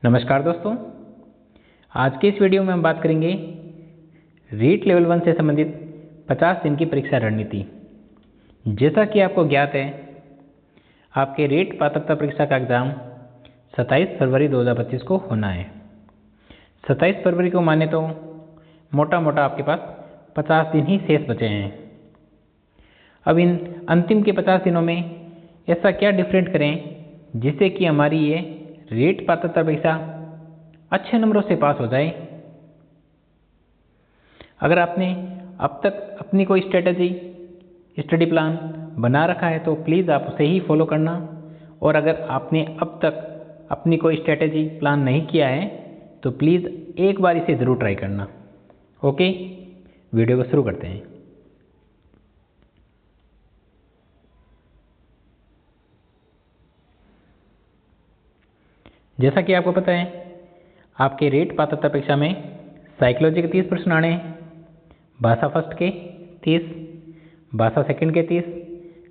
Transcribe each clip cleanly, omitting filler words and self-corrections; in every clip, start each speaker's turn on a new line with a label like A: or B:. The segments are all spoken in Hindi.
A: नमस्कार दोस्तों, आज के इस वीडियो में हम बात करेंगे रीट लेवल 1 से संबंधित 50 दिन की परीक्षा रणनीति। जैसा कि आपको ज्ञात है, आपके रीट पात्रता परीक्षा का एग्ज़ाम 27 फरवरी 2025 को होना है। 27 फरवरी को माने तो मोटा मोटा आपके पास 50 दिन ही शेष बचे हैं। अब इन अंतिम के 50 दिनों में ऐसा क्या डिफरेंट करें जिससे कि हमारी ये रीट पात्रता परीक्षा अच्छे नंबरों से पास हो जाए। अगर आपने अब तक अपनी कोई स्ट्रेटजी स्टडी प्लान बना रखा है तो प्लीज़ आप उसे ही फॉलो करना, और अगर आपने अब तक अपनी कोई स्ट्रेटजी प्लान नहीं किया है तो प्लीज़ एक बार इसे ज़रूर ट्राई करना। ओके, वीडियो को शुरू करते हैं। जैसा कि आपको पता है, आपके रीट पात्रता परीक्षा में साइकोलॉजी के 30 प्रश्न आने हैं, भाषा फर्स्ट के 30, भाषा सेकंड के 30,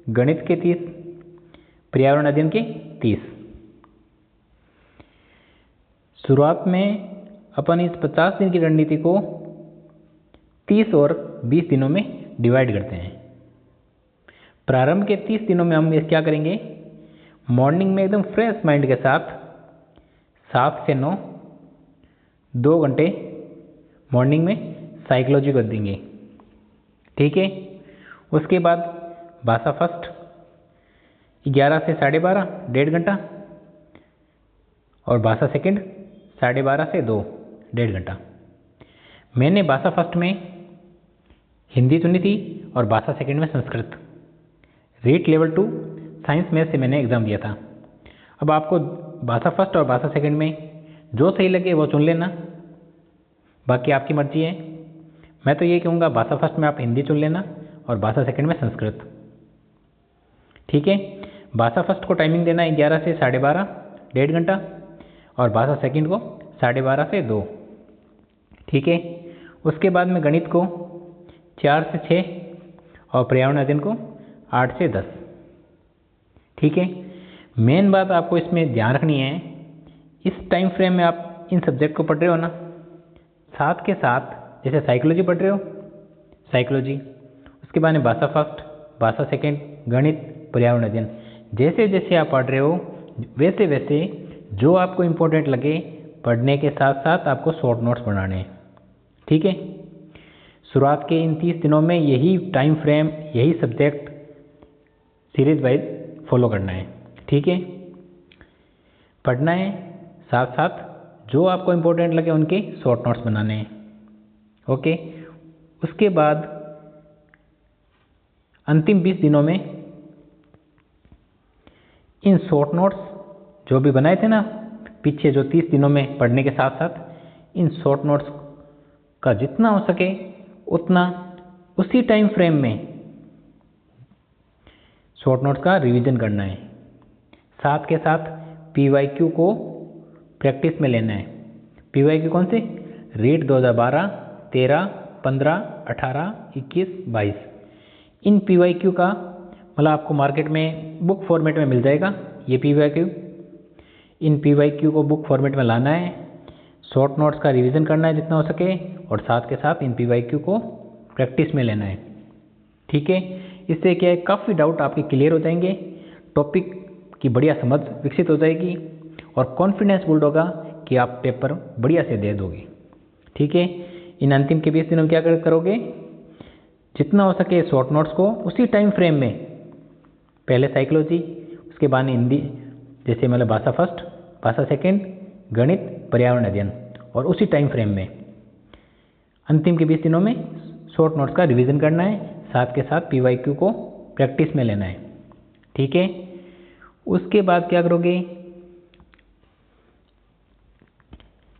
A: गणित के 30, पर्यावरण अध्ययन के 30। शुरुआत में अपन इस 50 दिन की रणनीति को 30 और 20 दिनों में डिवाइड करते हैं। प्रारंभ के 30 दिनों में हम क्या करेंगे, मॉर्निंग में एकदम फ्रेश माइंड के साथ 7 से 9 2 घंटे मॉर्निंग में साइकोलॉजी को देंगे। ठीक है, उसके बाद भाषा फर्स्ट 11 से 12:30 1.5 घंटा, और भाषा सेकंड 12:30 से 2 1.5 घंटा। मैंने भाषा फर्स्ट में हिंदी चुनी थी और भाषा सेकंड में Sanskrit. REET level 2 science math से मैंने एग्ज़ाम दिया था। अब आपको भाषा फर्स्ट और भाषा सेकंड में जो सही लगे वो चुन लेना, बाकी आपकी मर्जी है। मैं तो ये कहूँगा भाषा फर्स्ट में आप हिंदी चुन लेना और भाषा सेकंड में संस्कृत। ठीक है, भाषा फर्स्ट को टाइमिंग देना है 11 से 12:30 1.5 घंटा, और भाषा सेकंड को 12:30 से 2। ठीक है, उसके बाद में गणित को 4 से 6 और पर्यावरण अध्ययन को 8 से 10। ठीक है, मेन बात आपको इसमें ध्यान रखनी है, इस टाइम फ्रेम में आप इन सब्जेक्ट को पढ़ रहे हो ना, साथ के साथ जैसे साइकोलॉजी पढ़ रहे हो, साइकोलॉजी, उसके बाद में भाषा फर्स्ट, भाषा सेकंड, गणित, पर्यावरण अध्ययन, जैसे जैसे आप पढ़ रहे हो वैसे वैसे जो आपको इम्पोर्टेंट लगे पढ़ने के साथ साथ आपको शॉर्ट नोट्स बनाने हैं। ठीक है, शुरुआत के इन 30 दिनों में यही टाइम फ्रेम, यही सब्जेक्ट सीरीज वाइज फॉलो करना है। ठीक है, पढ़ना है, साथ साथ जो आपको इम्पोर्टेंट लगे उनके शॉर्ट नोट्स बनाने हैं। ओके, उसके बाद अंतिम 20 दिनों में इन शॉर्ट नोट्स जो भी बनाए थे ना पीछे, जो 30 दिनों में पढ़ने के साथ साथ, इन शॉर्ट नोट्स का जितना हो सके उतना उसी टाइम फ्रेम में शॉर्ट नोट्स का रिवीजन करना है। साथ के साथ PYQ को प्रैक्टिस में लेना है। PYQ कौन से? रीट 2012, 13, 15, 18, 21, 22। इन PYQ का मतलब आपको मार्केट में बुक फॉर्मेट में मिल जाएगा ये PYQ। इन PYQ को बुक फॉर्मेट में लाना है, शॉर्ट नोट्स का रिवीजन करना है जितना हो सके, और साथ के साथ इन PYQ को प्रैक्टिस में लेना है। ठीक है, इससे क्या है, काफ़ी डाउट आपके क्लियर हो जाएंगे, टॉपिक की बढ़िया समझ विकसित हो जाएगी, और कॉन्फिडेंस बिल्ड होगा कि आप पेपर बढ़िया से दे दोगे। ठीक है, इन अंतिम के 20 दिनों में क्या करोगे, जितना हो सके शॉर्ट नोट्स को उसी टाइम फ्रेम में, पहले साइकोलॉजी, उसके बाद हिंदी, जैसे मतलब भाषा फर्स्ट, भाषा सेकंड, गणित, पर्यावरण अध्ययन, और उसी टाइम फ्रेम में अंतिम के 20 दिनों में शॉर्ट नोट्स का रिवीजन करना है, साथ के साथ PYQ को प्रैक्टिस में लेना है। ठीक है, उसके बाद क्या करोगे,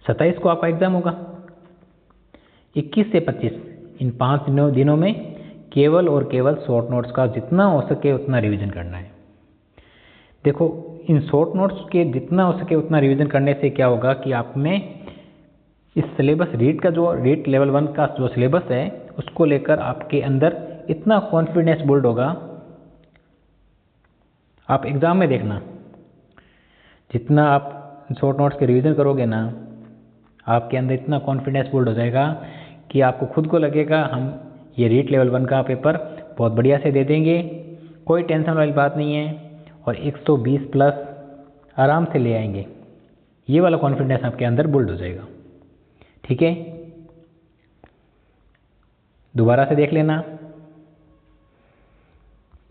A: 27 को आपका एग्ज़ाम होगा। 21 से 25 इन 5 दिनों में केवल और केवल शॉर्ट नोट्स का जितना हो सके उतना रिवीजन करना है। देखो, इन शॉर्ट नोट्स के जितना हो सके उतना रिवीजन करने से क्या होगा कि आप में इस सिलेबस रीट का, जो रीट लेवल 1 का जो सिलेबस है उसको लेकर आपके अंदर इतना कॉन्फिडेंस बिल्ड होगा। आप एग्ज़ाम में देखना, जितना आप शॉर्ट नोट्स के रिवीजन करोगे ना, आपके अंदर इतना कॉन्फिडेंस बिल्ड हो जाएगा कि आपको खुद को लगेगा हम ये रीट लेवल 1 का पेपर बहुत बढ़िया से दे देंगे, कोई टेंशन वाली बात नहीं है और 120 प्लस आराम से ले आएंगे। ये वाला कॉन्फिडेंस आपके अंदर बिल्ड हो जाएगा। ठीक है, दोबारा से देख लेना,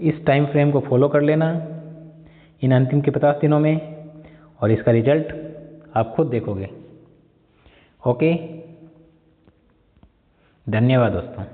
A: इस टाइम फ्रेम को फॉलो कर लेना इन अंतिम के 50 दिनों में और इसका रिजल्ट आप खुद देखोगे। ओके, धन्यवाद दोस्तों।